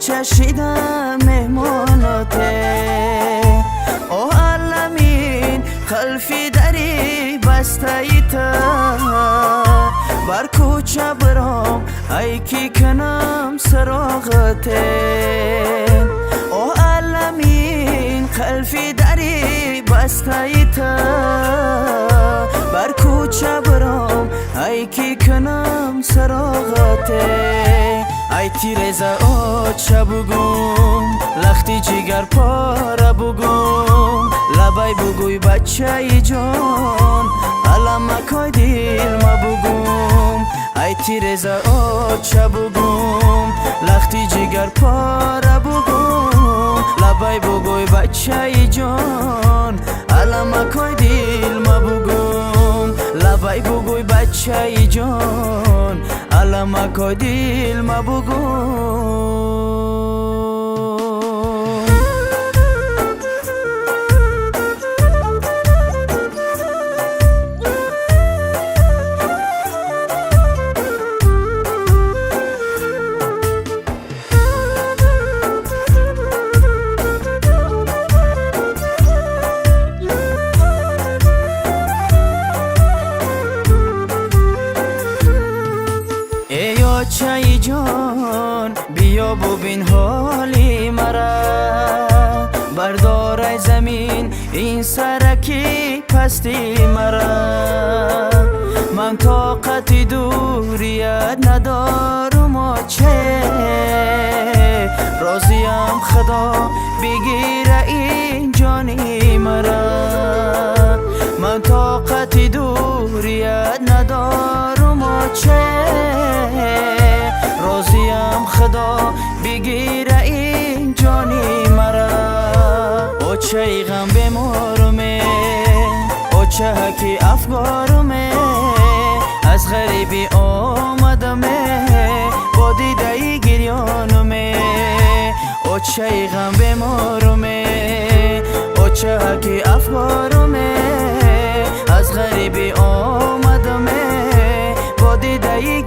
چشیدم مهماناته او علمین خلفی دری بسته ایتا بر کوچه برام ای کی کنم سراغته او علمین خلفی دری بسته ایتا بر کوچه برام ای کی کنم سراغته ای تیرزا آچه بگم لختی جگر پاره بگم لبای بگوی بچه ای جان علمکای دیل ما بگم ای تیرزا آچه بگم لختی جگر پاره بگم لبای بگوی بچه ای جان علمکای دیل ما بگم لبای بگوی بچه ای جان علمکای دیل ما بگم چای جان بیا ببین حالی مرا بردار زمین این سرکی پستی مرا من طاقت دوریت ندارم آچه راضیم خدا بگیره این جانی مرا من طاقت دوریت ندارم آچه راضیم خدا بگیره این جانی مرا او چه غم بمارمه او چه حکی افگارمه از غریبی آمدمه با دیده گریانمه او چه غم بمارمه او چه حکی افگارمه از غریبی آمدمه با دیده